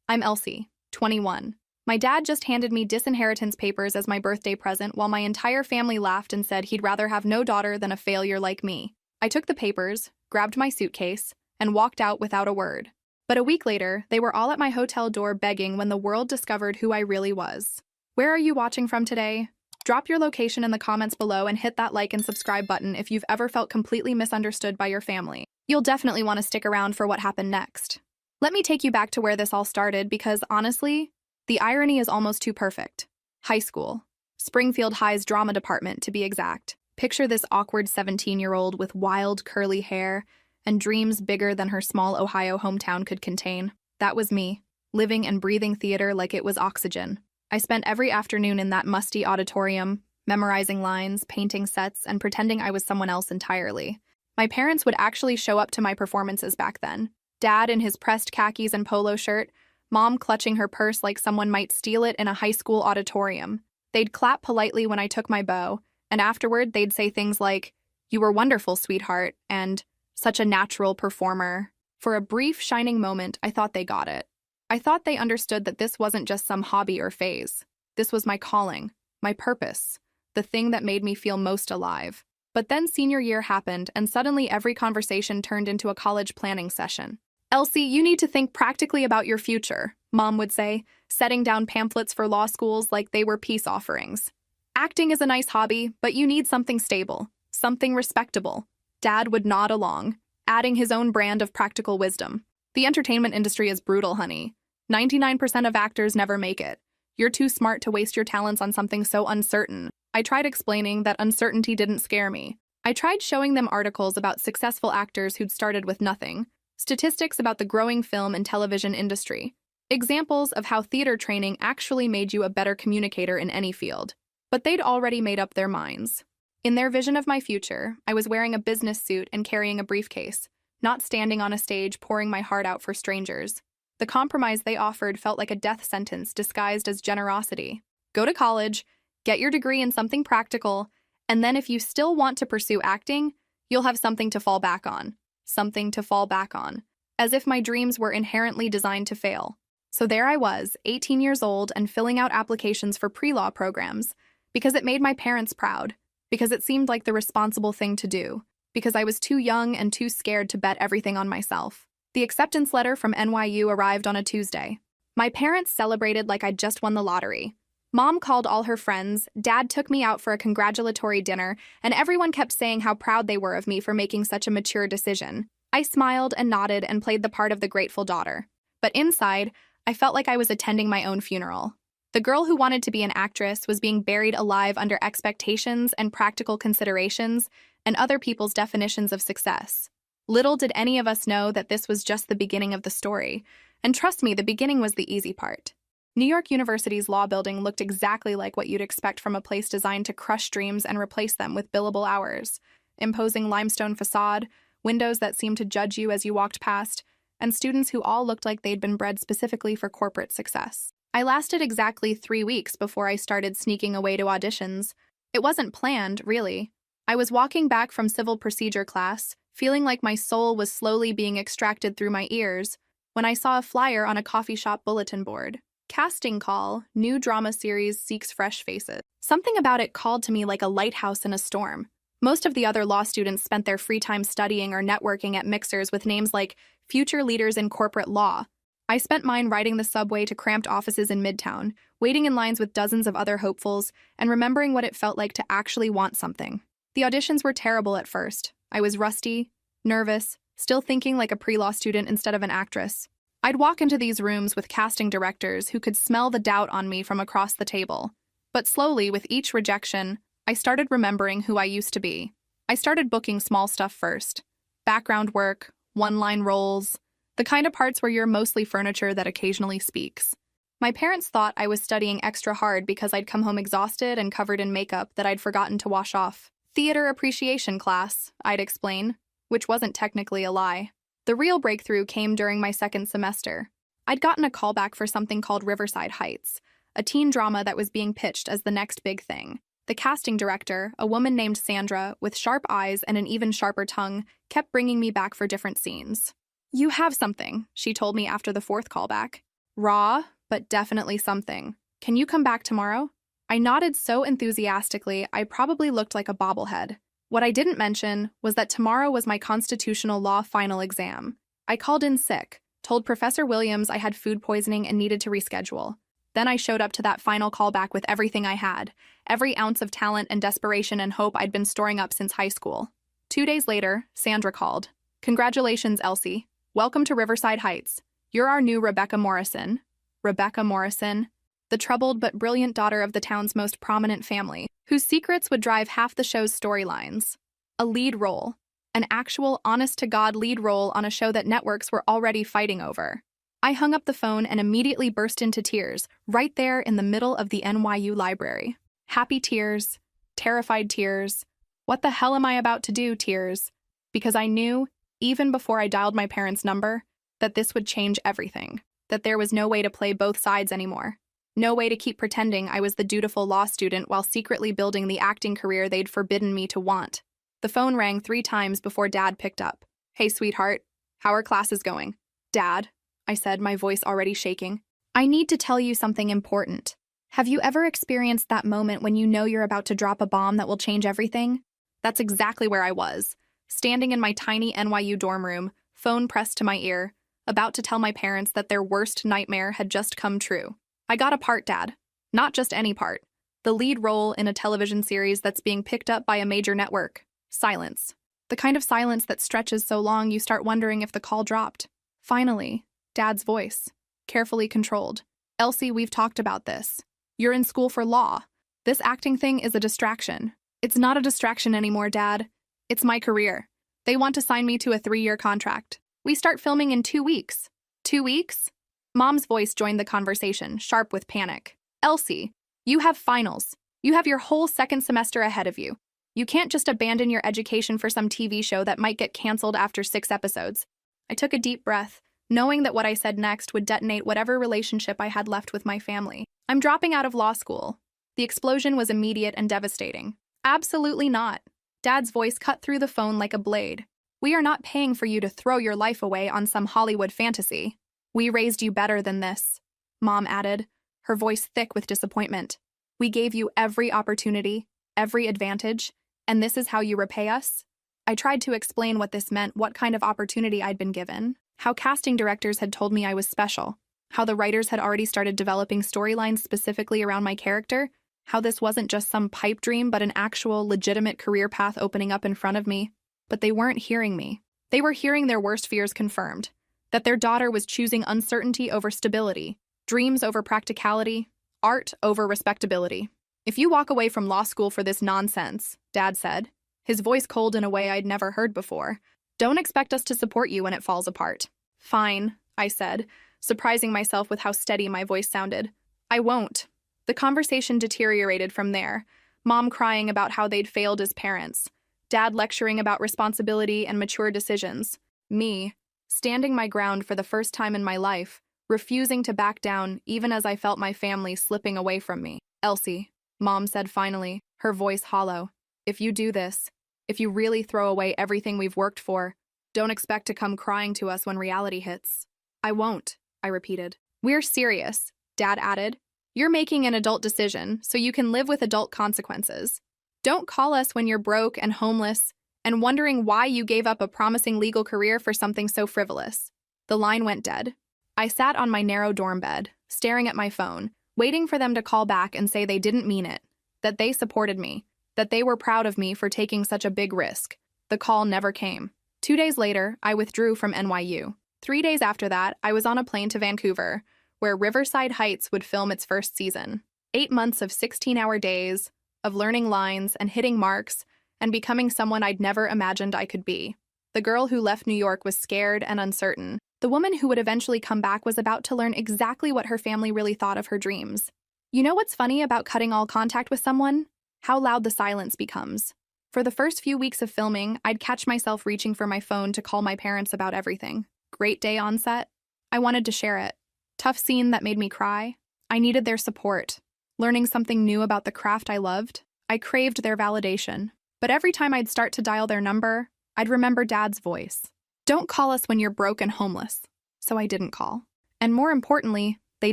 I'm Elsie, 21. My dad just handed me disinheritance papers as my birthday present while my entire family laughed and said he'd rather have no daughter than a failure like me. I took the papers, grabbed my suitcase, and walked out without a word. But a week later, they were all at my hotel door begging when the world discovered who I really was. Where are you watching from today? Drop your location in the comments below and hit that like and subscribe button if you've ever felt completely misunderstood by your family. You'll definitely want to stick around for what happened next. Let me take you back to where this all started because, honestly, the irony is almost too perfect. High school. Springfield High's drama department, to be exact. Picture this awkward 17-year-old with wild, curly hair and dreams bigger than her small Ohio hometown could contain. That was me, living and breathing theater like it was oxygen. I spent every afternoon in that musty auditorium, memorizing lines, painting sets, and pretending I was someone else entirely. My parents would actually show up to my performances back then. Dad in his pressed khakis and polo shirt, Mom clutching her purse like someone might steal it in a high school auditorium. They'd clap politely when I took my bow, and afterward they'd say things like, "You were wonderful, sweetheart," and "such a natural performer." For a brief, shining moment, I thought they got it. I thought they understood that this wasn't just some hobby or phase. This was my calling, my purpose, the thing that made me feel most alive. But then senior year happened, and suddenly every conversation turned into a college planning session. "Elsie, you need to think practically about your future," Mom would say, setting down pamphlets for law schools like they were peace offerings. "Acting is a nice hobby, but you need something stable, something respectable." Dad would nod along, adding his own brand of practical wisdom. "The entertainment industry is brutal, honey. 99% of actors never make it. You're too smart to waste your talents on something so uncertain." I tried explaining that uncertainty didn't scare me. I tried showing them articles about successful actors who'd started with nothing, statistics about the growing film and television industry, examples of how theater training actually made you a better communicator in any field. But they'd already made up their minds. In their vision of my future, I was wearing a business suit and carrying a briefcase, not standing on a stage pouring my heart out for strangers. The compromise they offered felt like a death sentence disguised as generosity. Go to college, get your degree in something practical, and then if you still want to pursue acting, you'll have something to fall back on. Something to fall back on. As if my dreams were inherently designed to fail. So there I was, 18 years old and filling out applications for pre-law programs, because it made my parents proud, because it seemed like the responsible thing to do, because I was too young and too scared to bet everything on myself. The acceptance letter from NYU arrived on a Tuesday. My parents celebrated like I'd just won the lottery. Mom called all her friends, Dad took me out for a congratulatory dinner, and everyone kept saying how proud they were of me for making such a mature decision. I smiled and nodded and played the part of the grateful daughter. But inside, I felt like I was attending my own funeral. The girl who wanted to be an actress was being buried alive under expectations and practical considerations and other people's definitions of success. Little did any of us know that this was just the beginning of the story. And trust me, the beginning was the easy part. New York University's law building looked exactly like what you'd expect from a place designed to crush dreams and replace them with billable hours. Imposing limestone facade, windows that seemed to judge you as you walked past, and students who all looked like they'd been bred specifically for corporate success. I lasted exactly 3 weeks before I started sneaking away to auditions. It wasn't planned, really. I was walking back from civil procedure class, feeling like my soul was slowly being extracted through my ears, when I saw a flyer on a coffee shop bulletin board. Casting call, new drama series seeks fresh faces. Something about it called to me like a lighthouse in a storm. Most of the other law students spent their free time studying or networking at mixers with names like Future Leaders in Corporate Law. I spent mine riding the subway to cramped offices in Midtown, waiting in lines with dozens of other hopefuls, and remembering what it felt like to actually want something. The auditions were terrible at first. I was rusty, nervous, still thinking like a pre-law student instead of an actress. I'd walk into these rooms with casting directors who could smell the doubt on me from across the table. But slowly, with each rejection, I started remembering who I used to be. I started booking small stuff first. Background work, one-line roles, the kind of parts where you're mostly furniture that occasionally speaks. My parents thought I was studying extra hard because I'd come home exhausted and covered in makeup that I'd forgotten to wash off. Theater appreciation class, I'd explain, which wasn't technically a lie. The real breakthrough came during my second semester. I'd gotten a callback for something called Riverside Heights, a teen drama that was being pitched as the next big thing. The casting director, a woman named Sandra, with sharp eyes and an even sharper tongue, kept bringing me back for different scenes. "You have something," she told me after the fourth callback. Raw, but definitely something. Can you come back tomorrow? I nodded so enthusiastically I probably looked like a bobblehead. What I didn't mention was that tomorrow was my constitutional law final exam. I called in sick, told Professor Williams I had food poisoning and needed to reschedule. Then I showed up to that final callback with everything I had, every ounce of talent and desperation and hope I'd been storing up since high school. 2 days later, Sandra called. Congratulations, Elsie. Welcome to Riverside Heights. You're our new Rebecca Morrison. Rebecca Morrison, the troubled but brilliant daughter of the town's most prominent family, whose secrets would drive half the show's storylines. A lead role. An actual, honest-to-God lead role on a show that networks were already fighting over. I hung up the phone and immediately burst into tears, right there in the middle of the NYU library. Happy tears, terrified tears. What the hell am I about to do, tears? Because I knew, even before I dialed my parents' number, that this would change everything, that there was no way to play both sides anymore. No way to keep pretending I was the dutiful law student while secretly building the acting career they'd forbidden me to want. The phone rang 3 times before Dad picked up. Hey, sweetheart. How are classes going? Dad, I said, my voice already shaking. I need to tell you something important. Have you ever experienced that moment when you know you're about to drop a bomb that will change everything? That's exactly where I was, standing in my tiny NYU dorm room, phone pressed to my ear, about to tell my parents that their worst nightmare had just come true. I got a part, Dad. Not just any part. The lead role in a television series that's being picked up by a major network. Silence. The kind of silence that stretches so long you start wondering if the call dropped. Finally, Dad's voice, carefully controlled. Elsie, we've talked about this. You're in school for law. This acting thing is a distraction. It's not a distraction anymore, Dad. It's my career. They want to sign me to a 3-year contract. We start filming in 2 weeks. 2 weeks? Mom's voice joined the conversation, sharp with panic. Elsie, you have finals. You have your whole second semester ahead of you. You can't just abandon your education for some TV show that might get canceled after 6 episodes. I took a deep breath, knowing that what I said next would detonate whatever relationship I had left with my family. I'm dropping out of law school. The explosion was immediate and devastating. Absolutely not. Dad's voice cut through the phone like a blade. We are not paying for you to throw your life away on some Hollywood fantasy. We raised you better than this, Mom added, her voice thick with disappointment. We gave you every opportunity, every advantage, and this is how you repay us? I tried to explain what this meant, what kind of opportunity I'd been given, how casting directors had told me I was special, how the writers had already started developing storylines specifically around my character, how this wasn't just some pipe dream but an actual, legitimate career path opening up in front of me. But they weren't hearing me. They were hearing their worst fears confirmed, that their daughter was choosing uncertainty over stability, dreams over practicality, art over respectability. If you walk away from law school for this nonsense, Dad said, his voice cold in a way I'd never heard before, don't expect us to support you when it falls apart. Fine, I said, surprising myself with how steady my voice sounded. I won't. The conversation deteriorated from there, Mom crying about how they'd failed as parents, Dad lecturing about responsibility and mature decisions, me, standing my ground for the first time in my life, refusing to back down even as I felt my family slipping away from me. Elsie, Mom said finally, her voice hollow, if you do this, if you really throw away everything we've worked for, don't expect to come crying to us when reality hits. I won't, I repeated. We're serious, Dad added. You're making an adult decision, so you can live with adult consequences. Don't call us when you're broke and homeless and wondering why you gave up a promising legal career for something so frivolous. The line went dead. I sat on my narrow dorm bed, staring at my phone, waiting for them to call back and say they didn't mean it, that they supported me, that they were proud of me for taking such a big risk. The call never came. 2 days later, I withdrew from NYU. 3 days after that, I was on a plane to Vancouver, where Riverside Heights would film its first season. 8 months of 16-hour days, of learning lines and hitting marks, and becoming someone I'd never imagined I could be. The girl who left New York was scared and uncertain. The woman who would eventually come back was about to learn exactly what her family really thought of her dreams. You know what's funny about cutting all contact with someone? How loud the silence becomes. For the first few weeks of filming, I'd catch myself reaching for my phone to call my parents about everything. Great day on set. I wanted to share it. Tough scene that made me cry. I needed their support. Learning something new about the craft I loved. I craved their validation. But every time I'd start to dial their number, I'd remember Dad's voice. Don't call us when you're broke and homeless. So I didn't call. And more importantly, They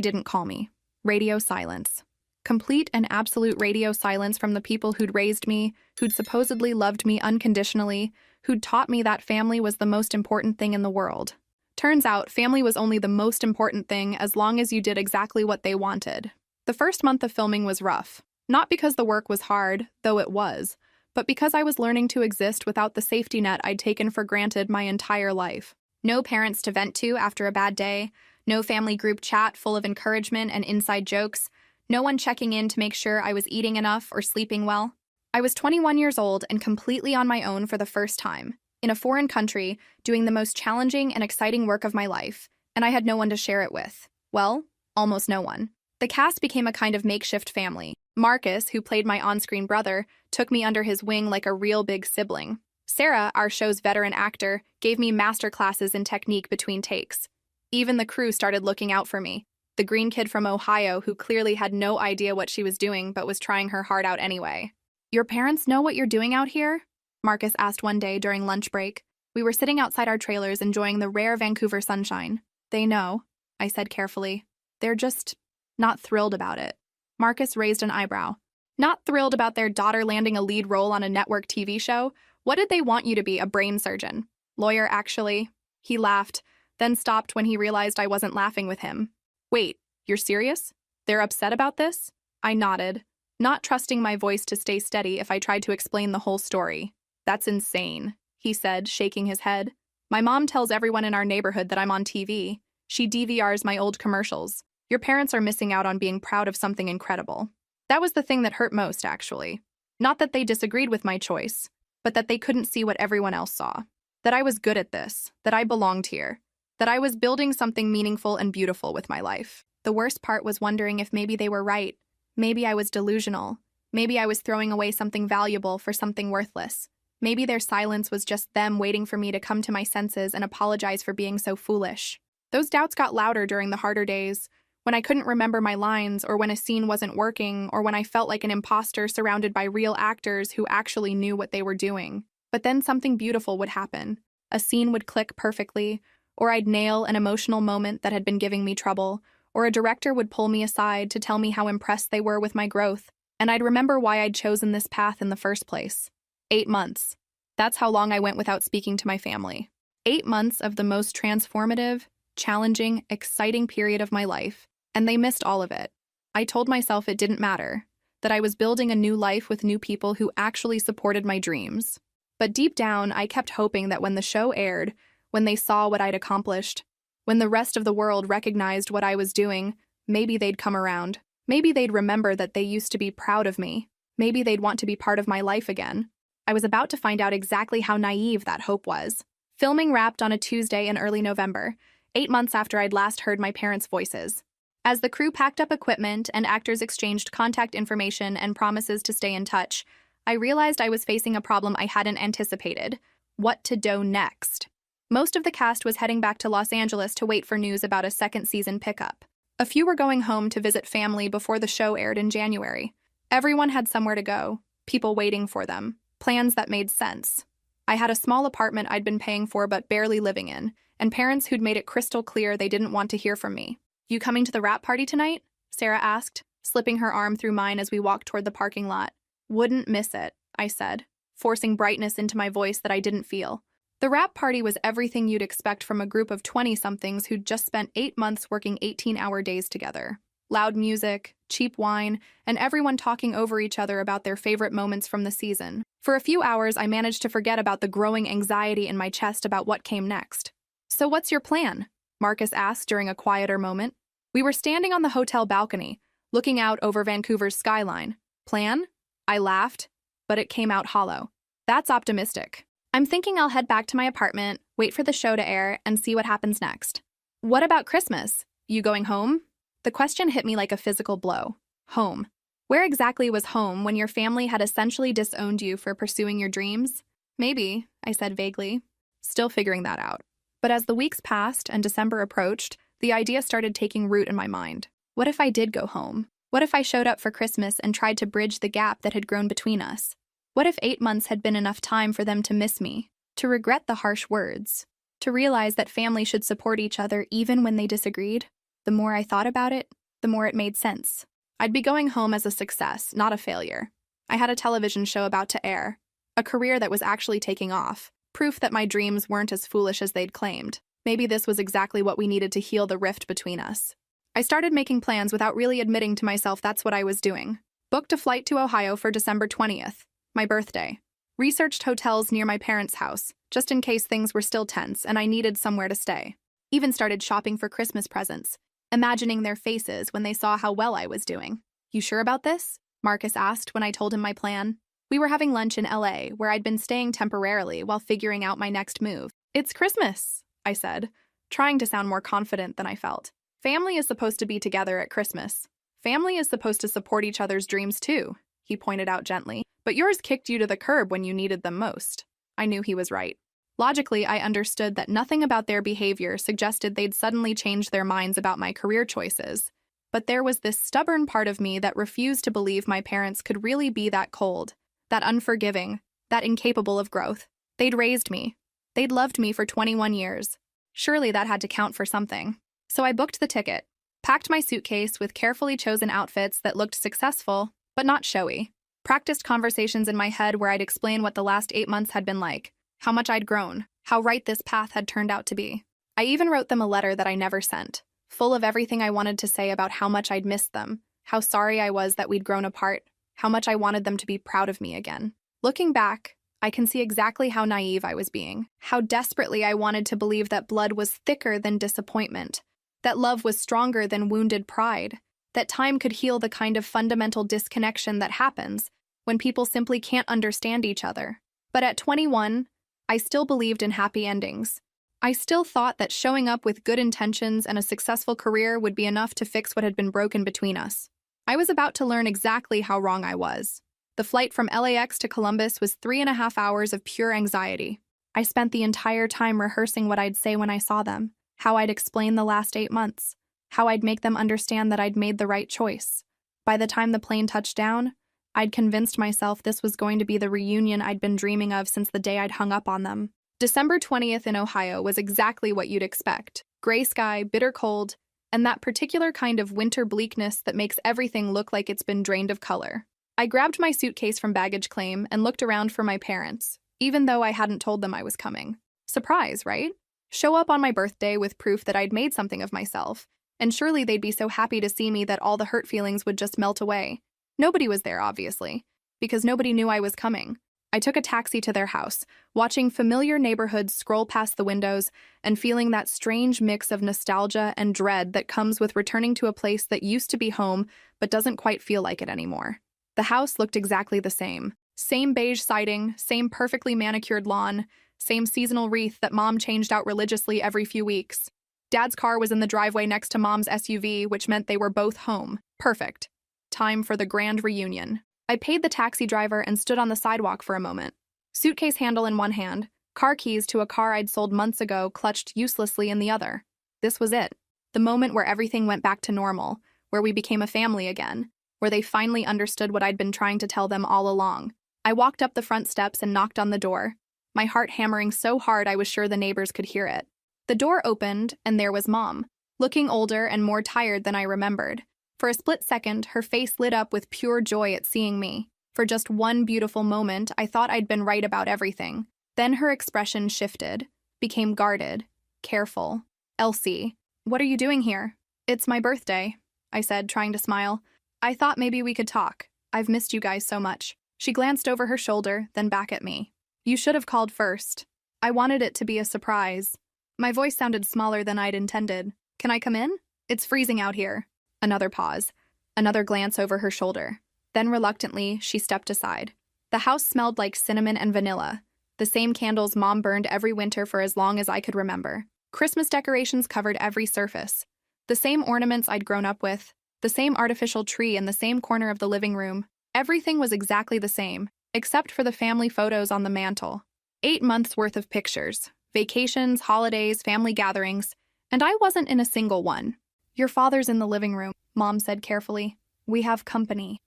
didn't call me. Radio silence. Complete and absolute radio silence from the people who'd raised me, who'd supposedly loved me unconditionally, who'd taught me that family was the most important thing in the world. Turns out, family was only the most important thing as long as you did exactly what they wanted. The first month of filming was rough. Not because the work was hard, though it was, but because I was learning to exist without the safety net I'd taken for granted my entire life. No parents to vent to after a bad day, no family group chat full of encouragement and inside jokes, no one checking in to make sure I was eating enough or sleeping well. I was 21 years old and completely on my own for the first time, in a foreign country, doing the most challenging and exciting work of my life, and I had no one to share it with. Well, almost no one. The cast became a kind of makeshift family. Marcus, who played my on-screen brother, took me under his wing like a real big sibling. Sarah, our show's veteran actor, gave me master classes in technique between takes. Even the crew started looking out for me. The green kid from Ohio who clearly had no idea what she was doing but was trying her heart out anyway. "Your parents know what you're doing out here?" Marcus asked one day during lunch break. We were sitting outside our trailers enjoying the rare Vancouver sunshine. "They know," I said carefully. "They're just not thrilled about it." Marcus raised an eyebrow. "Not thrilled about their daughter landing a lead role on a network TV show? What did they want you to be, a brain surgeon?" "Lawyer, actually." He laughed, then stopped when he realized I wasn't laughing with him. "Wait, you're serious? They're upset about this?" I nodded, not trusting my voice to stay steady if I tried to explain the whole story. "That's insane," he said, shaking his head. "My mom tells everyone in our neighborhood that I'm on TV. She DVRs my old commercials. Your parents are missing out on being proud of something incredible." That was the thing that hurt most, actually. Not that they disagreed with my choice, but that they couldn't see what everyone else saw. That I was good at this, that I belonged here, that I was building something meaningful and beautiful with my life. The worst part was wondering if maybe they were right. Maybe I was delusional. Maybe I was throwing away something valuable for something worthless. Maybe their silence was just them waiting for me to come to my senses and apologize for being so foolish. Those doubts got louder during the harder days, when I couldn't remember my lines, or when a scene wasn't working, or when I felt like an imposter surrounded by real actors who actually knew what they were doing. But then something beautiful would happen. A scene would click perfectly, or I'd nail an emotional moment that had been giving me trouble, or a director would pull me aside to tell me how impressed they were with my growth, and I'd remember why I'd chosen this path in the first place. 8 months. That's how long I went without speaking to my family. 8 months of the most transformative, challenging, exciting period of my life, and they missed all of it. I told myself it didn't matter, that I was building a new life with new people who actually supported my dreams. But deep down, I kept hoping that when the show aired, when they saw what I'd accomplished, when the rest of the world recognized what I was doing, maybe they'd come around. Maybe they'd remember that they used to be proud of me. Maybe they'd want to be part of my life again. I was about to find out exactly how naive that hope was. Filming wrapped on a Tuesday in early November, 8 months after I'd last heard my parents' voices. As the crew packed up equipment and actors exchanged contact information and promises to stay in touch, I realized I was facing a problem I hadn't anticipated: what to do next. Most of the cast was heading back to Los Angeles to wait for news about a second season pickup. A few were going home to visit family before the show aired in January. Everyone had somewhere to go, people waiting for them, plans that made sense. I had a small apartment I'd been paying for but barely living in, and parents who'd made it crystal clear they didn't want to hear from me. "You coming to the wrap party tonight?" Sarah asked, slipping her arm through mine as we walked toward the parking lot. "Wouldn't miss it," I said, forcing brightness into my voice that I didn't feel. The wrap party was everything you'd expect from a group of 20-somethings who'd just spent 8 months working 18-hour days together. Loud music, cheap wine, and everyone talking over each other about their favorite moments from the season. For a few hours, I managed to forget about the growing anxiety in my chest about what came next. "So what's your plan?" Marcus asked during a quieter moment. We were standing on the hotel balcony, looking out over Vancouver's skyline. "Plan?" I laughed, but it came out hollow. "That's optimistic. I'm thinking I'll head back to my apartment, wait for the show to air, and see what happens next." "What about Christmas? You going home?" The question hit me like a physical blow. Home. Where exactly was home when your family had essentially disowned you for pursuing your dreams? "Maybe," I said vaguely, still figuring that out. But as the weeks passed and December approached, the idea started taking root in my mind. What if I did go home? What if I showed up for Christmas and tried to bridge the gap that had grown between us? What if 8 months had been enough time for them to miss me, to regret the harsh words, to realize that family should support each other even when they disagreed? The more I thought about it, the more it made sense. I'd be going home as a success, not a failure. I had a television show about to air, a career that was actually taking off, proof that my dreams weren't as foolish as they'd claimed. Maybe this was exactly what we needed to heal the rift between us. I started making plans without really admitting to myself that's what I was doing. Booked a flight to Ohio for December 20th, my birthday. Researched hotels near my parents' house, just in case things were still tense and I needed somewhere to stay. Even started shopping for Christmas presents, imagining their faces when they saw how well I was doing. "You sure about this?" Marcus asked when I told him my plan. We were having lunch in LA, where I'd been staying temporarily while figuring out my next move. "It's Christmas," I said, trying to sound more confident than I felt. "Family is supposed to be together at Christmas. Family is supposed to support each other's dreams too," he pointed out gently. "But yours kicked you to the curb when you needed them most." I knew he was right. Logically, I understood that nothing about their behavior suggested they'd suddenly change their minds about my career choices. But there was this stubborn part of me that refused to believe my parents could really be that cold, that unforgiving, that incapable of growth. They'd raised me. They'd loved me for 21 years. Surely that had to count for something. So I booked the ticket, packed my suitcase with carefully chosen outfits that looked successful, but not showy. Practiced conversations in my head where I'd explain what the last 8 months had been like, how much I'd grown, how right this path had turned out to be. I even wrote them a letter that I never sent, full of everything I wanted to say about how much I'd missed them, how sorry I was that we'd grown apart, how much I wanted them to be proud of me again. Looking back, I can see exactly how naive I was being, how desperately I wanted to believe that blood was thicker than disappointment, that love was stronger than wounded pride, that time could heal the kind of fundamental disconnection that happens when people simply can't understand each other. But at 21, I still believed in happy endings. I still thought that showing up with good intentions and a successful career would be enough to fix what had been broken between us. I was about to learn exactly how wrong I was. The flight from LAX to Columbus was 3.5 hours of pure anxiety. I spent the entire time rehearsing what I'd say when I saw them, how I'd explain the last 8 months, how I'd make them understand that I'd made the right choice. By the time the plane touched down, I'd convinced myself this was going to be the reunion I'd been dreaming of since the day I'd hung up on them. December 20th in Ohio was exactly what you'd expect. Gray sky, bitter cold, and that particular kind of winter bleakness that makes everything look like it's been drained of color. I grabbed my suitcase from baggage claim and looked around for my parents, even though I hadn't told them I was coming. Surprise, right? Show up on my birthday with proof that I'd made something of myself, and surely they'd be so happy to see me that all the hurt feelings would just melt away. Nobody was there, obviously, because nobody knew I was coming. I took a taxi to their house, watching familiar neighborhoods scroll past the windows and feeling that strange mix of nostalgia and dread that comes with returning to a place that used to be home but doesn't quite feel like it anymore. The house looked exactly the same. Same beige siding, same perfectly manicured lawn, same seasonal wreath that Mom changed out religiously every few weeks. Dad's car was in the driveway next to Mom's SUV, which meant they were both home. Perfect. Time for the grand reunion. I paid the taxi driver and stood on the sidewalk for a moment. Suitcase handle in one hand, car keys to a car I'd sold months ago clutched uselessly in the other. This was it. The moment where everything went back to normal, where we became a family again, where they finally understood what I'd been trying to tell them all along. I walked up the front steps and knocked on the door, my heart hammering so hard I was sure the neighbors could hear it. The door opened, and there was Mom, looking older and more tired than I remembered. For a split second, her face lit up with pure joy at seeing me. For just one beautiful moment, I thought I'd been right about everything. Then her expression shifted, became guarded, careful. "Elsie, what are you doing here?" "It's my birthday," I said, trying to smile. "I thought maybe we could talk. I've missed you guys so much." She glanced over her shoulder, then back at me. "You should have called first. I wanted it to be a surprise." My voice sounded smaller than I'd intended. "Can I come in? It's freezing out here." Another pause. Another glance over her shoulder. Then reluctantly, she stepped aside. The house smelled like cinnamon and vanilla, the same candles Mom burned every winter for as long as I could remember. Christmas decorations covered every surface. The same ornaments I'd grown up with, the same artificial tree in the same corner of the living room. Everything was exactly the same, except for the family photos on the mantle. 8 months worth of pictures. Vacations, holidays, family gatherings, and I wasn't in a single one. "Your father's in the living room," Mom said carefully. "We have company,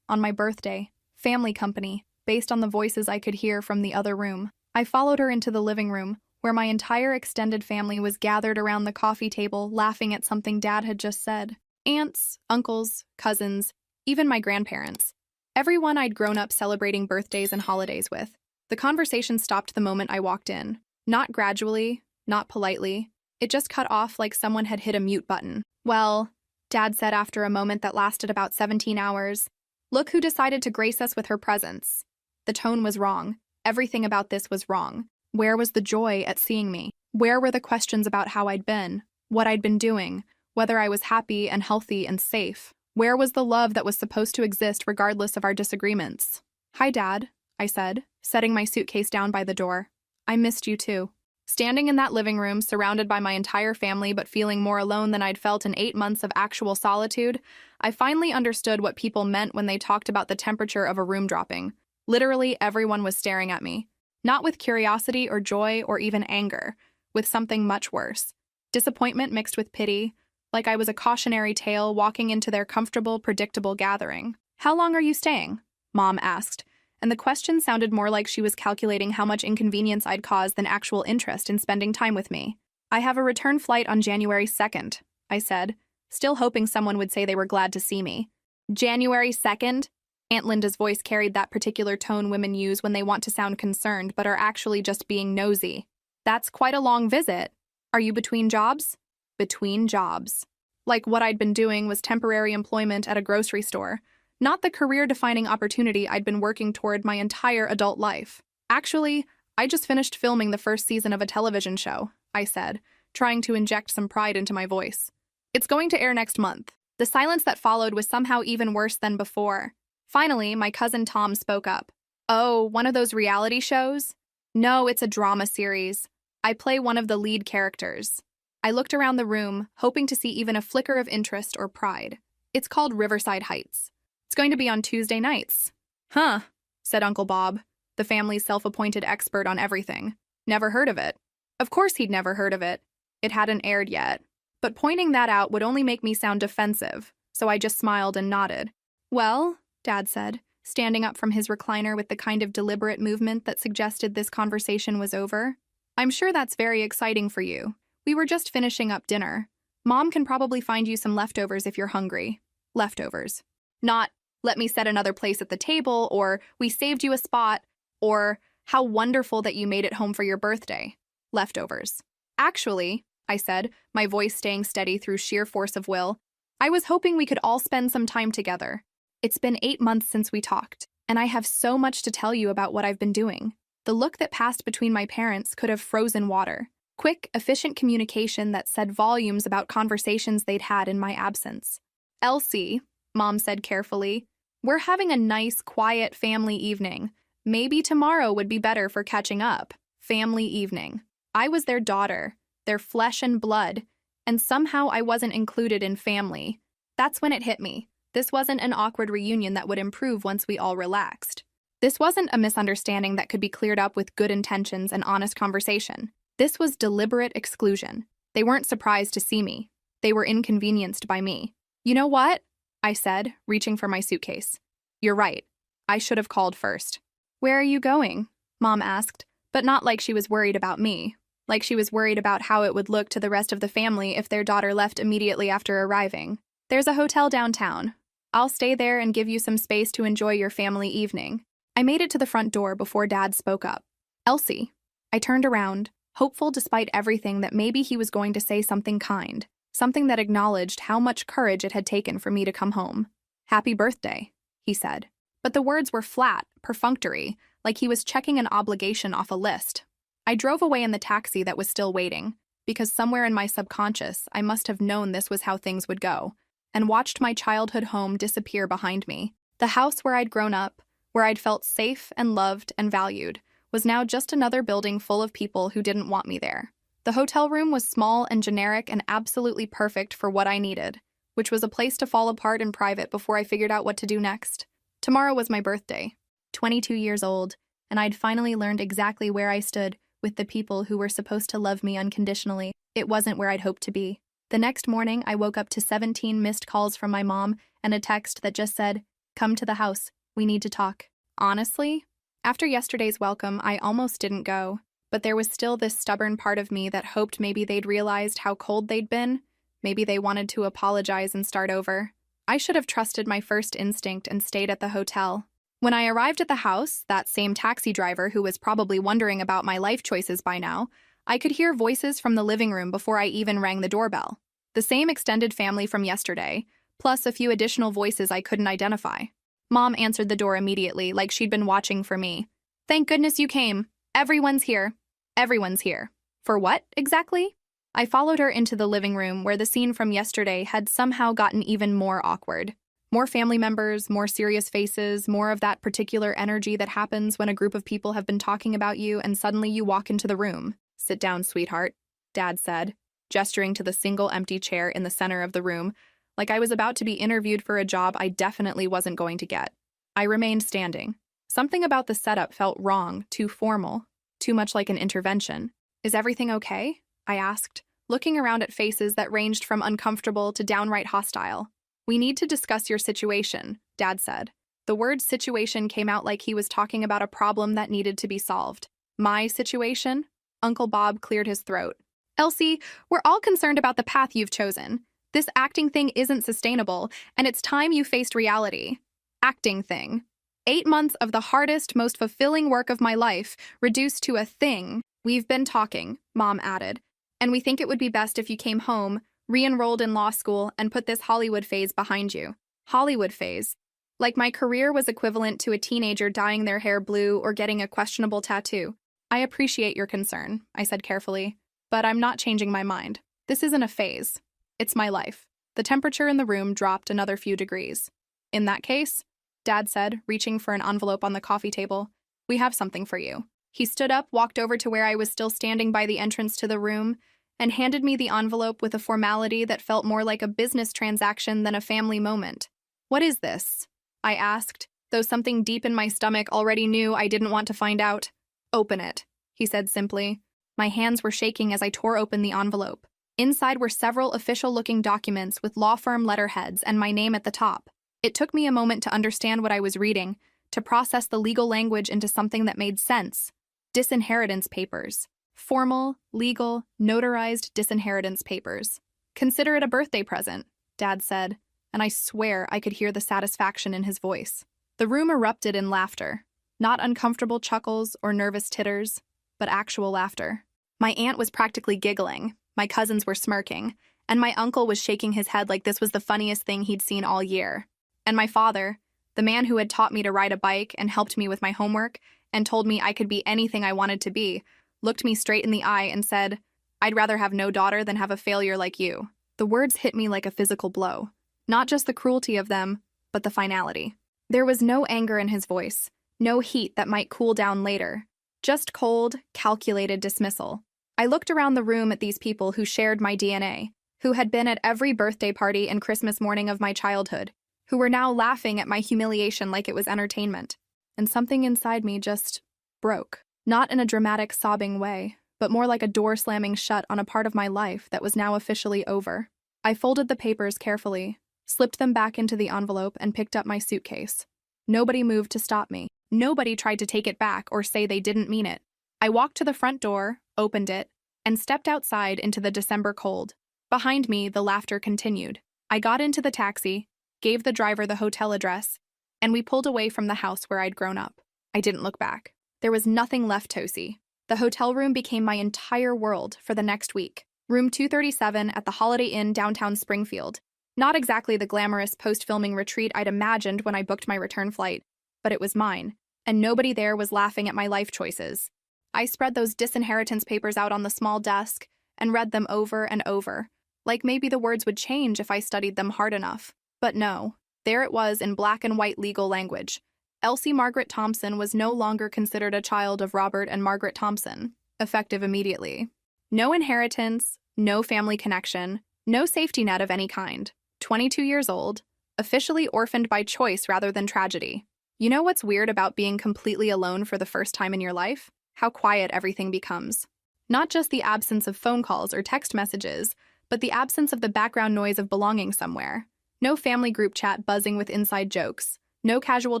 on my birthday, family company, based on the voices I could hear from the other room." I followed her into the living room, where my entire extended family was gathered around the coffee table laughing at something Dad had just said. Aunts, uncles, cousins, even my grandparents. Everyone I'd grown up celebrating birthdays and holidays with. The conversation stopped the moment I walked in. Not gradually, not politely. It just cut off like someone had hit a mute button. "Well," Dad said after a moment that lasted about 17 hours, "look who decided to grace us with her presence." The tone was wrong. Everything about this was wrong. Where was the joy at seeing me? Where were the questions about how I'd been, what I'd been doing, whether I was happy and healthy and safe? Where was the love that was supposed to exist regardless of our disagreements? "Hi, Dad," I said, setting my suitcase down by the door. "I missed you too." Standing in that living room, surrounded by my entire family but feeling more alone than I'd felt in 8 months of actual solitude, I finally understood what people meant when they talked about the temperature of a room dropping. Literally everyone was staring at me. Not with curiosity or joy or even anger, with something much worse. Disappointment mixed with pity, like I was a cautionary tale walking into their comfortable, predictable gathering. "How long are you staying?" Mom asked, and the question sounded more like she was calculating how much inconvenience I'd cause than actual interest in spending time with me. "I have a return flight on January 2nd, I said, still hoping someone would say they were glad to see me. "January 2nd? Aunt Linda's voice carried that particular tone women use when they want to sound concerned but are actually just being nosy. "That's quite a long visit. Are you between jobs?" Between jobs. Like what I'd been doing was temporary employment at a grocery store, not the career-defining opportunity I'd been working toward my entire adult life. "Actually, I just finished filming the first season of a television show," I said, trying to inject some pride into my voice. "It's going to air next month." The silence that followed was somehow even worse than before. Finally, my cousin Tom spoke up. "Oh, one of those reality shows?" "No, it's a drama series. I play one of the lead characters." I looked around the room, hoping to see even a flicker of interest or pride. "It's called Riverside Heights. It's going to be on Tuesday nights." "Huh," said Uncle Bob, the family's self-appointed expert on everything. "Never heard of it." Of course he'd never heard of it. It hadn't aired yet. But pointing that out would only make me sound defensive, so I just smiled and nodded. "Well," Dad said, standing up from his recliner with the kind of deliberate movement that suggested this conversation was over, "I'm sure that's very exciting for you. We were just finishing up dinner. Mom can probably find you some leftovers if you're hungry." Leftovers. Not, "let me set another place at the table," or "we saved you a spot," or "how wonderful that you made it home for your birthday." Leftovers. "Actually," I said, my voice staying steady through sheer force of will, "I was hoping we could all spend some time together. It's been 8 months since we talked, and I have so much to tell you about what I've been doing." The look that passed between my parents could have frozen water. Quick, efficient communication that said volumes about conversations they'd had in my absence. "Elsie," Mom said carefully, "we're having a nice, quiet family evening. Maybe tomorrow would be better for catching up." Family evening. I was their daughter, their flesh and blood, and somehow I wasn't included in family. That's when it hit me. This wasn't an awkward reunion that would improve once we all relaxed. This wasn't a misunderstanding that could be cleared up with good intentions and honest conversation. This was deliberate exclusion. They weren't surprised to see me. They were inconvenienced by me. "You know what?" I said, reaching for my suitcase. "You're right. I should have called first." "Where are you going?" Mom asked, but not like she was worried about me. Like she was worried about how it would look to the rest of the family if their daughter left immediately after arriving. "There's a hotel downtown. I'll stay there and give you some space to enjoy your family evening." I made it to the front door before Dad spoke up. "Elsie." I turned around, hopeful despite everything that maybe he was going to say something kind, something that acknowledged how much courage it had taken for me to come home. "Happy birthday," he said. But the words were flat, perfunctory, like he was checking an obligation off a list. I drove away in the taxi that was still waiting, because somewhere in my subconscious I must have known this was how things would go, and watched my childhood home disappear behind me. The house where I'd grown up, where I'd felt safe and loved and valued, was now just another building full of people who didn't want me there. The hotel room was small and generic and absolutely perfect for what I needed, which was a place to fall apart in private before I figured out what to do next. Tomorrow was my birthday, 22 years old, and I'd finally learned exactly where I stood with the people who were supposed to love me unconditionally. It wasn't where I'd hoped to be. The next morning, I woke up to 17 missed calls from my mom and a text that just said, "Come to the house. We need to talk." Honestly, after yesterday's welcome, I almost didn't go. but there was still this stubborn part of me that hoped maybe they'd realized how cold they'd been. Maybe they wanted to apologize and start over. I should have trusted my first instinct and stayed at the hotel. When I arrived at the house, that same taxi driver who was probably wondering about my life choices by now, I could hear voices from the living room before I even rang the doorbell. The same extended family from yesterday, plus a few additional voices I couldn't identify. Mom answered the door immediately, like she'd been watching for me. "Thank goodness you came. Everyone's here." Everyone's here. For what, exactly? I followed her into the living room where the scene from yesterday had somehow gotten even more awkward. More family members, more serious faces, more of that particular energy that happens when a group of people have been talking about you and suddenly you walk into the room. "Sit down, sweetheart," Dad said, gesturing to the single empty chair in the center of the room, like I was about to be interviewed for a job I definitely wasn't going to get. I remained standing. Something about the setup felt wrong, too formal, too much like an intervention. "Is everything okay?" I asked, looking around at faces that ranged from uncomfortable to downright hostile. "We need to discuss your situation," Dad said. The word situation came out like he was talking about a problem that needed to be solved. "My situation?" Uncle Bob cleared his throat. "Elsie, we're all concerned about the path you've chosen. This acting thing isn't sustainable, and it's time you faced reality." Acting thing. 8 months of the hardest, most fulfilling work of my life reduced to a thing. "We've been talking," Mom added, "and we think it would be best if you came home, re-enrolled in law school, and put this Hollywood phase behind you." Hollywood phase? Like my career was equivalent to a teenager dyeing their hair blue or getting a questionable tattoo. "I appreciate your concern," I said carefully, "but I'm not changing my mind. This isn't a phase. It's my life." The temperature in the room dropped another few degrees. "In that case," Dad said, reaching for an envelope on the coffee table, "we have something for you." He stood up, walked over to where I was still standing by the entrance to the room, and handed me the envelope with a formality that felt more like a business transaction than a family moment. "What is this?" I asked, though something deep in my stomach already knew I didn't want to find out. "Open it," he said simply. My hands were shaking as I tore open the envelope. Inside were several official-looking documents with law firm letterheads and my name at the top. It took me a moment to understand what I was reading, to process the legal language into something that made sense. Disinheritance papers. Formal, legal, notarized disinheritance papers. "Consider it a birthday present," Dad said, and I swear I could hear the satisfaction in his voice. The room erupted in laughter. Not uncomfortable chuckles or nervous titters, but actual laughter. My aunt was practically giggling, my cousins were smirking, and my uncle was shaking his head like this was the funniest thing he'd seen all year. And my father, the man who had taught me to ride a bike and helped me with my homework and told me I could be anything I wanted to be, looked me straight in the eye and said, "I'd rather have no daughter than have a failure like you." The words hit me like a physical blow. Not just the cruelty of them, but the finality. There was no anger in his voice, no heat that might cool down later. Just cold, calculated dismissal. I looked around the room at these people who shared my DNA, who had been at every birthday party and Christmas morning of my childhood, who were now laughing at my humiliation like it was entertainment. And something inside me just broke. Not in a dramatic, sobbing way, but more like a door slamming shut on a part of my life that was now officially over. I folded the papers carefully, slipped them back into the envelope, and picked up my suitcase. Nobody moved to stop me. Nobody tried to take it back or say they didn't mean it. I walked to the front door, opened it, and stepped outside into the December cold. Behind me, the laughter continued. I got into the taxi, gave the driver the hotel address, and we pulled away from the house where I'd grown up. I didn't look back. There was nothing left to see. The hotel room became my entire world for the next week. Room 237 at the Holiday Inn downtown Springfield. Not exactly the glamorous post-filming retreat I'd imagined when I booked my return flight, but it was mine, and nobody there was laughing at my life choices. I spread those disinheritance papers out on the small desk and read them over and over, like maybe the words would change if I studied them hard enough. But no, there it was in black and white legal language. Elsie Margaret Thompson was no longer considered a child of Robert and Margaret Thompson, effective immediately. No inheritance, no family connection, no safety net of any kind. 22 years old, officially orphaned by choice rather than tragedy. You know what's weird about being completely alone for the first time in your life? How quiet everything becomes. Not just the absence of phone calls or text messages, but the absence of the background noise of belonging somewhere. No family group chat buzzing with inside jokes. No casual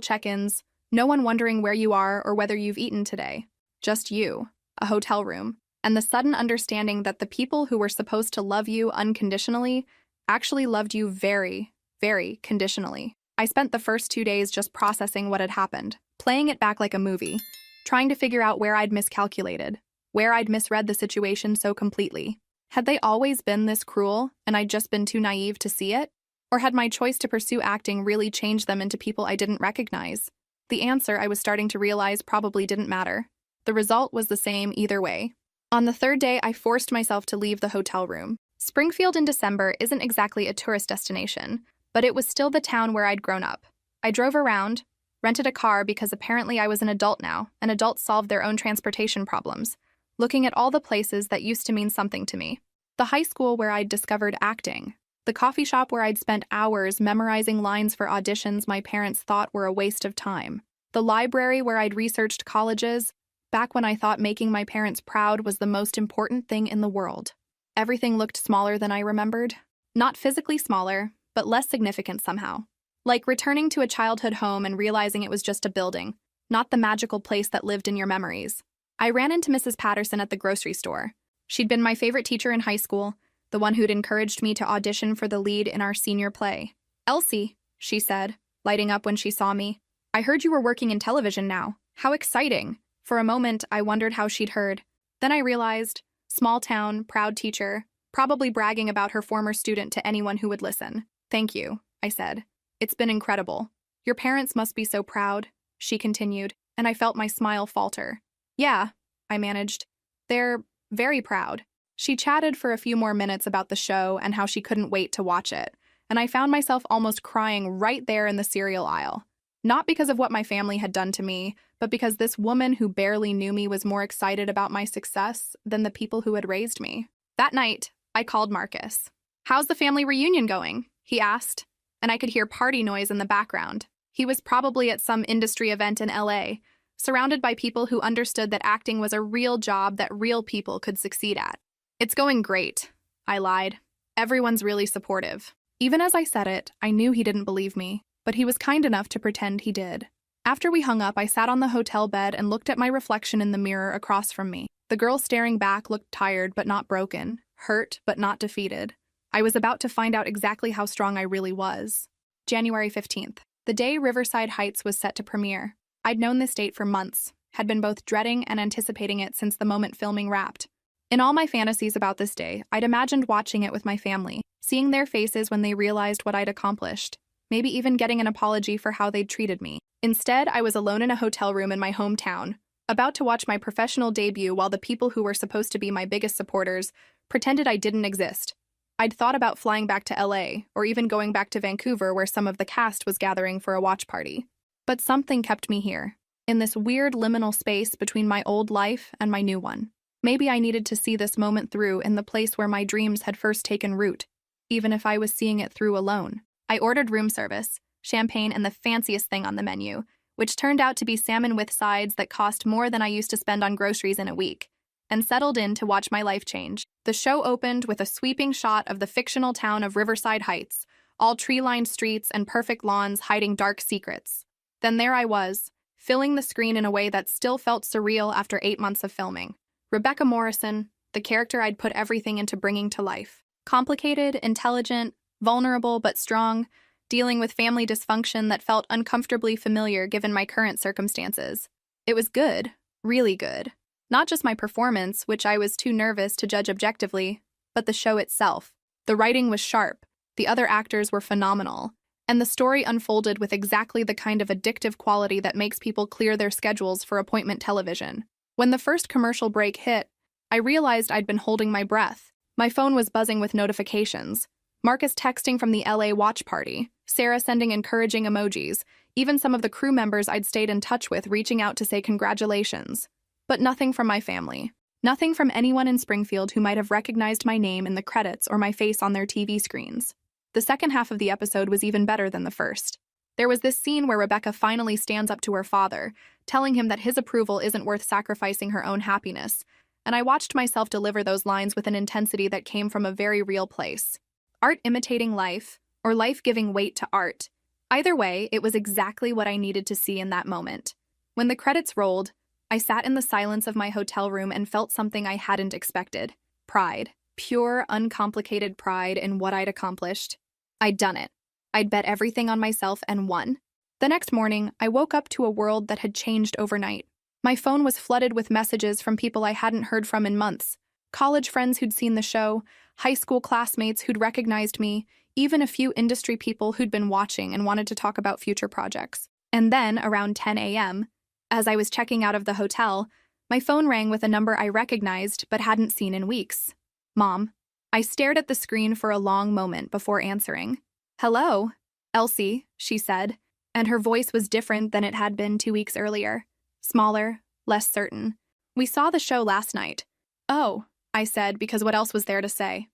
check-ins. No one wondering where you are or whether you've eaten today. Just you. a hotel room, and the sudden understanding that the people who were supposed to love you unconditionally actually loved you very, very conditionally. I spent the first 2 days just processing what had happened, playing it back like a movie, trying to figure out where I'd miscalculated, where I'd misread the situation so completely. Had they always been this cruel, and I'd just been too naive to see it? Or had my choice to pursue acting really changed them into people I didn't recognize? The answer, I was starting to realize, probably didn't matter. The result was the same either way. On the third day, I forced myself to leave the hotel room. Springfield in December isn't exactly a tourist destination, but it was still the town where I'd grown up. I drove around, rented a car because apparently I was an adult now, and adults solved their own transportation problems, looking at all the places that used to mean something to me. The high school where I'd discovered acting. The coffee shop where I'd spent hours memorizing lines for auditions my parents thought were a waste of time. The library where I'd researched colleges, back when I thought making my parents proud was the most important thing in the world. Everything looked smaller than I remembered. Not physically smaller, but less significant somehow. Like returning to a childhood home and realizing it was just a building, not the magical place that lived in your memories. I ran into Mrs. Patterson at the grocery store. She'd been my favorite teacher in high school, the one who'd encouraged me to audition for the lead in our senior play. "Elsie," she said, lighting up when she saw me. "I heard you were working in television now. How exciting." For a moment, I wondered how she'd heard. Then I realized, small town, proud teacher, probably bragging about her former student to anyone who would listen. "Thank you," I said. "It's been incredible." "Your parents must be so proud," she continued, and I felt my smile falter. "Yeah," I managed. "They're very proud." She chatted for a few more minutes about the show and how she couldn't wait to watch it, and I found myself almost crying right there in the cereal aisle. Not because of what my family had done to me, but because this woman who barely knew me was more excited about my success than the people who had raised me. That night, I called Marcus. "How's the family reunion going?" he asked, and I could hear party noise in the background. He was probably at some industry event in LA, surrounded by people who understood that acting was a real job that real people could succeed at. "It's going great," I lied. "Everyone's really supportive." Even as I said it, I knew he didn't believe me, but he was kind enough to pretend he did. After we hung up, I sat on the hotel bed and looked at my reflection in the mirror across from me. The girl staring back looked tired but not broken, hurt but not defeated. I was about to find out exactly how strong I really was. January 15th. The day Riverside Heights was set to premiere. I'd known this date for months, had been both dreading and anticipating it since the moment filming wrapped. In all my fantasies about this day, I'd imagined watching it with my family, seeing their faces when they realized what I'd accomplished, maybe even getting an apology for how they'd treated me. Instead, I was alone in a hotel room in my hometown, about to watch my professional debut while the people who were supposed to be my biggest supporters pretended I didn't exist. I'd thought about flying back to LA, or even going back to Vancouver where some of the cast was gathering for a watch party. But something kept me here, in this weird liminal space between my old life and my new one. Maybe I needed to see this moment through in the place where my dreams had first taken root, even if I was seeing it through alone. I ordered room service, champagne, and the fanciest thing on the menu, which turned out to be salmon with sides that cost more than I used to spend on groceries in a week, and settled in to watch my life change. The show opened with a sweeping shot of the fictional town of Riverside Heights, all tree-lined streets and perfect lawns hiding dark secrets. Then there I was, filling the screen in a way that still felt surreal after 8 months of filming. Rebecca Morrison, the character I'd put everything into bringing to life. Complicated, intelligent, vulnerable but strong, dealing with family dysfunction that felt uncomfortably familiar given my current circumstances. It was good, really good. Not just my performance, which I was too nervous to judge objectively, but the show itself. The writing was sharp, the other actors were phenomenal, and the story unfolded with exactly the kind of addictive quality that makes people clear their schedules for appointment television. When the first commercial break hit, I realized I'd been holding my breath. My phone was buzzing with notifications. Marcus texting from the LA watch party, Sarah sending encouraging emojis, even some of the crew members I'd stayed in touch with reaching out to say congratulations. But nothing from my family. Nothing from anyone in Springfield who might have recognized my name in the credits or my face on their TV screens. The second half of the episode was even better than the first. There was this scene where Rebecca finally stands up to her father, telling him that his approval isn't worth sacrificing her own happiness, and I watched myself deliver those lines with an intensity that came from a very real place. Art imitating life, or life giving weight to art. Either way, it was exactly what I needed to see in that moment. When the credits rolled, I sat in the silence of my hotel room and felt something I hadn't expected. Pride. Pure, uncomplicated pride in what I'd accomplished. I'd done it. I'd bet everything on myself and won. The next morning, I woke up to a world that had changed overnight. My phone was flooded with messages from people I hadn't heard from in months. College friends who'd seen the show, high school classmates who'd recognized me, even a few industry people who'd been watching and wanted to talk about future projects. And then, around 10 a.m., as I was checking out of the hotel, my phone rang with a number I recognized but hadn't seen in weeks. Mom. I stared at the screen for a long moment before answering. "Hello, Elsie," she said, and her voice was different than it had been 2 weeks earlier. Smaller, less certain. "We saw the show last night." "Oh," I said, because what else was there to say?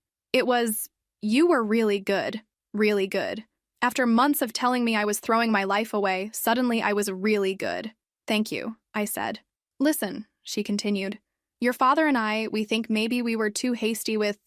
You were really good. Really good. After months of telling me I was throwing my life away, suddenly I was really good." "Thank you," I said. "Listen," she continued. "Your father and we think maybe we were too hasty with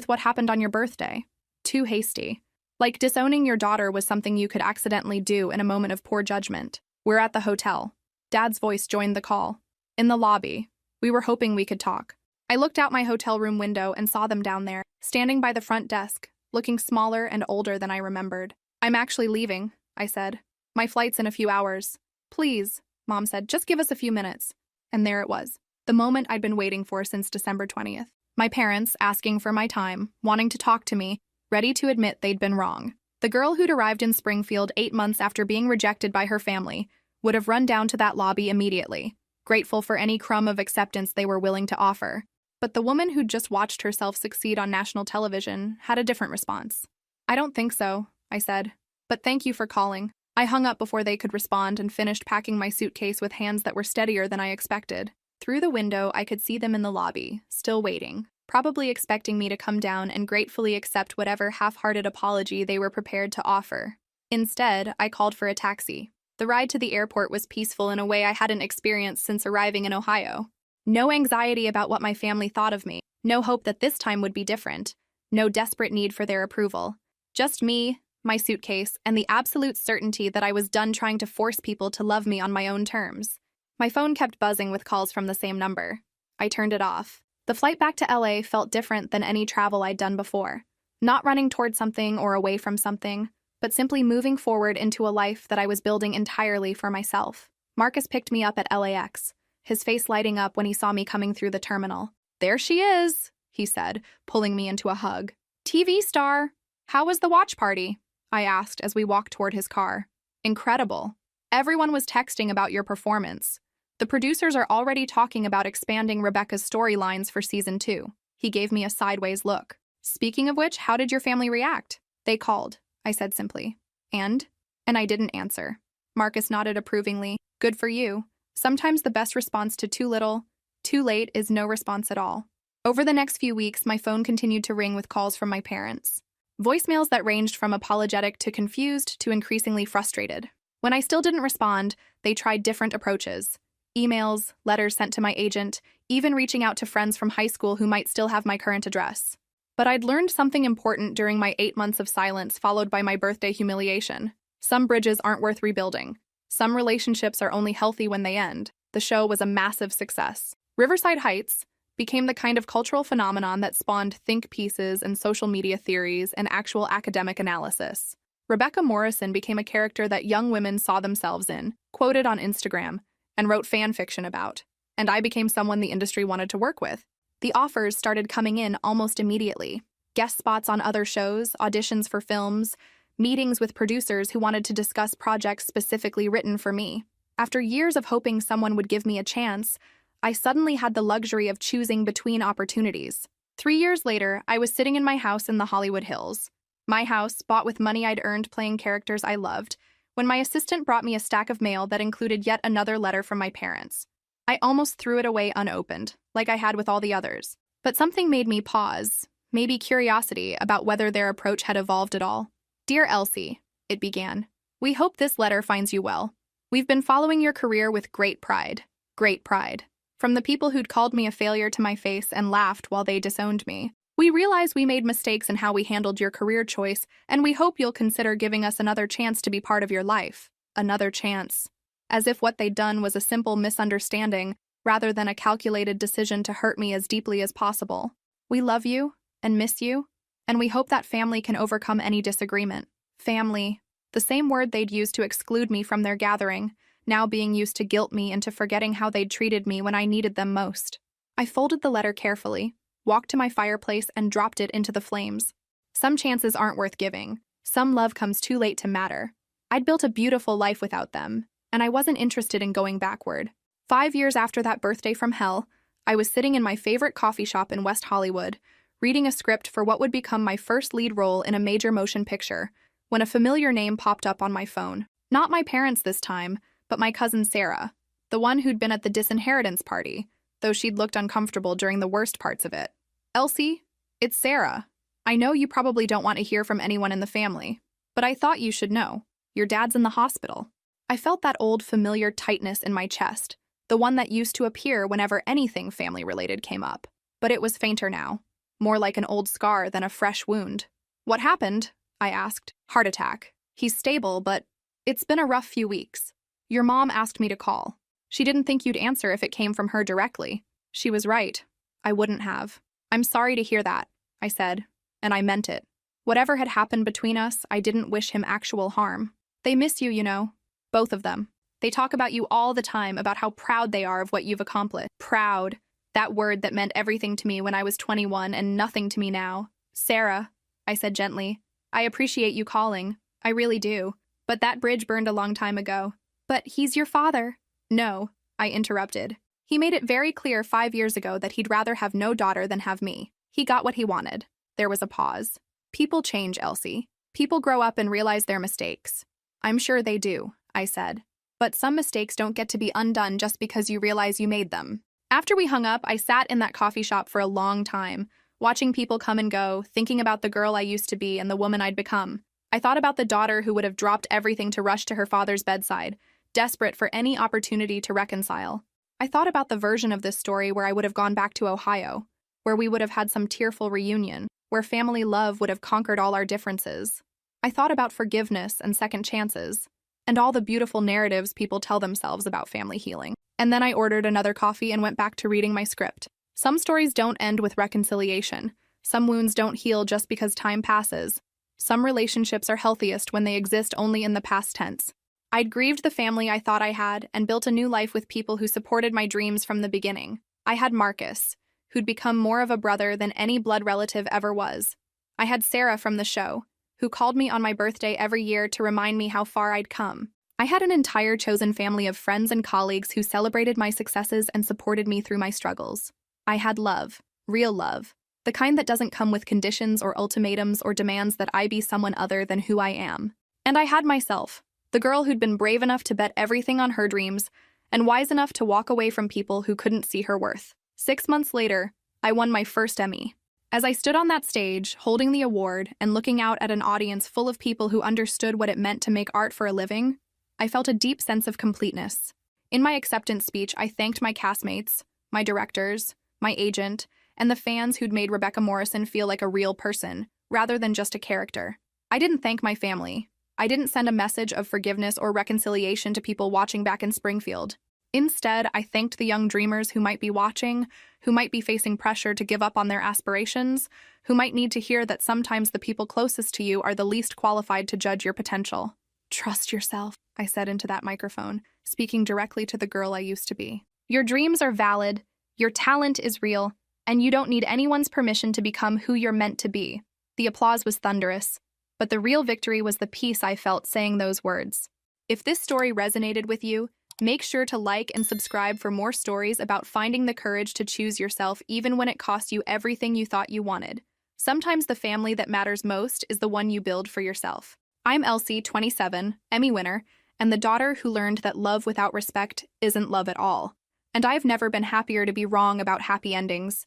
what happened on your birthday. Too hasty. Like disowning your daughter was something you could accidentally do in a moment of poor judgment. We're at the hotel." Dad's voice joined the call. "In the lobby. We were hoping we could talk." I looked out my hotel room window and saw them down there, standing by the front desk, looking smaller and older than I remembered. "I'm actually leaving," I said. "My flight's in a few hours." "Please," Mom said, "just give us a few minutes." And there it was. The moment I'd been waiting for since December 20th. My parents asking for my time, wanting to talk to me, ready to admit they'd been wrong. The girl who'd arrived in Springfield 8 months after being rejected by her family would have run down to that lobby immediately, grateful for any crumb of acceptance they were willing to offer. But the woman who'd just watched herself succeed on national television had a different response. "I don't think so," I said. "But thank you for calling." I hung up before they could respond and finished packing my suitcase with hands that were steadier than I expected. Through the window, I could see them in the lobby, still waiting, probably expecting me to come down and gratefully accept whatever half-hearted apology they were prepared to offer. Instead, I called for a taxi. The ride to the airport was peaceful in a way I hadn't experienced since arriving in Ohio. No anxiety about what my family thought of me, no hope that this time would be different, no desperate need for their approval. Just me, my suitcase, and the absolute certainty that I was done trying to force people to love me on my own terms. My phone kept buzzing with calls from the same number. I turned it off. The flight back to LA felt different than any travel I'd done before. Not running toward something or away from something, but simply moving forward into a life that I was building entirely for myself. Marcus picked me up at LAX, his face lighting up when he saw me coming through the terminal. "There she is," he said, pulling me into a hug. "TV star. How was the watch party?" I asked as we walked toward his car. "Incredible. Everyone was texting about your performance. The producers are already talking about expanding Rebecca's storylines for season 2. He gave me a sideways look. "Speaking of which, how did your family react?" "They called," I said simply. And I didn't answer. Marcus nodded approvingly. "Good for you. Sometimes the best response to too little, too late is no response at all." Over the next few weeks, my phone continued to ring with calls from my parents. Voicemails that ranged from apologetic to confused to increasingly frustrated. When I still didn't respond, they tried different approaches. Emails, letters sent to my agent, even reaching out to friends from high school who might still have my current address. But I'd learned something important during my 8 months of silence followed by my birthday humiliation. Some bridges aren't worth rebuilding. Some relationships are only healthy when they end. The show was a massive success. Riverside Heights became the kind of cultural phenomenon that spawned think pieces and social media theories and actual academic analysis. Rebecca Morrison became a character that young women saw themselves in, quoted on Instagram, and wrote fan fiction about. And I became someone the industry wanted to work with. The offers started coming in almost immediately. Guest spots on other shows, auditions for films, meetings with producers who wanted to discuss projects specifically written for me. After years of hoping someone would give me a chance, I suddenly had the luxury of choosing between opportunities. 3 years later, I was sitting in my house in the Hollywood Hills. My house, bought with money I'd earned playing characters I loved, when my assistant brought me a stack of mail that included yet another letter from my parents. I almost threw it away unopened, like I had with all the others. But something made me pause, maybe curiosity about whether their approach had evolved at all. "Dear Elsie," it began, "we hope this letter finds you well. We've been following your career with great pride. Great pride. From the people who'd called me a failure to my face and laughed while they disowned me. We realize we made mistakes in how we handled your career choice, and we hope you'll consider giving us another chance to be part of your life." Another chance. As if what they'd done was a simple misunderstanding, rather than a calculated decision to hurt me as deeply as possible. We love you and miss you, and we hope that family can overcome any disagreement. Family, the same word they'd used to exclude me from their gathering, now being used to guilt me into forgetting how they'd treated me when I needed them most. I folded the letter carefully, walked to my fireplace, and dropped it into the flames. Some chances aren't worth giving. Some love comes too late to matter. I'd built a beautiful life without them, and I wasn't interested in going backward. 5 years after that birthday from hell, I was sitting in my favorite coffee shop in West Hollywood, reading a script for what would become my first lead role in a major motion picture, when a familiar name popped up on my phone. Not my parents this time, but my cousin Sarah, the one who'd been at the Disinheritance party, though she'd looked uncomfortable during the worst parts of it. "Elsie, it's Sarah. I know you probably don't want to hear from anyone in the family, but I thought you should know. Your dad's in the hospital." I felt that old familiar tightness in my chest, the one that used to appear whenever anything family-related came up. But it was fainter now, more like an old scar than a fresh wound. "What happened?" I asked. "Heart attack. He's stable, but it's been a rough few weeks. Your mom asked me to call. She didn't think you'd answer if it came from her directly." She was right. I wouldn't have. "I'm sorry to hear that," I said, and I meant it. Whatever had happened between us, I didn't wish him actual harm. "They miss you, you know. Both of them. They talk about you all the time, about how proud they are of what you've accomplished." Proud. That word that meant everything to me when I was 21 and nothing to me now. "Sarah," I said gently, "I appreciate you calling. I really do. But that bridge burned a long time ago." "But he's your father." "No," I interrupted. "He made it very clear 5 years ago that he'd rather have no daughter than have me. He got what he wanted." There was a pause. "People change, Elsie. People grow up and realize their mistakes." "I'm sure they do," I said. "But some mistakes don't get to be undone just because you realize you made them." After we hung up, I sat in that coffee shop for a long time, watching people come and go, thinking about the girl I used to be and the woman I'd become. I thought about the daughter who would have dropped everything to rush to her father's bedside, desperate for any opportunity to reconcile. I thought about the version of this story where I would have gone back to Ohio, where we would have had some tearful reunion, where family love would have conquered all our differences. I thought about forgiveness and second chances, and all the beautiful narratives people tell themselves about family healing. And then I ordered another coffee and went back to reading my script. Some stories don't end with reconciliation. Some wounds don't heal just because time passes. Some relationships are healthiest when they exist only in the past tense. I'd grieved the family I thought I had and built a new life with people who supported my dreams from the beginning. I had Marcus, who'd become more of a brother than any blood relative ever was. I had Sarah from the show, who called me on my birthday every year to remind me how far I'd come. I had an entire chosen family of friends and colleagues who celebrated my successes and supported me through my struggles. I had love, real love, the kind that doesn't come with conditions or ultimatums or demands that I be someone other than who I am. And I had myself, the girl who'd been brave enough to bet everything on her dreams and wise enough to walk away from people who couldn't see her worth. 6 months later, I won my first Emmy. As I stood on that stage, holding the award and looking out at an audience full of people who understood what it meant to make art for a living, I felt a deep sense of completeness. In my acceptance speech, I thanked my castmates, my directors, my agent, and the fans who'd made Rebecca Morrison feel like a real person, rather than just a character. I didn't thank my family. I didn't send a message of forgiveness or reconciliation to people watching back in Springfield. Instead, I thanked the young dreamers who might be watching, who might be facing pressure to give up on their aspirations, who might need to hear that sometimes the people closest to you are the least qualified to judge your potential. "Trust yourself," I said into that microphone, speaking directly to the girl I used to be. "Your dreams are valid, your talent is real, and you don't need anyone's permission to become who you're meant to be." The applause was thunderous, but the real victory was the peace I felt saying those words. If this story resonated with you, make sure to like and subscribe for more stories about finding the courage to choose yourself even when it costs you everything you thought you wanted. Sometimes the family that matters most is the one you build for yourself. I'm Elsie, 27, Emmy winner, and the daughter who learned that love without respect isn't love at all. And I've never been happier to be wrong about happy endings.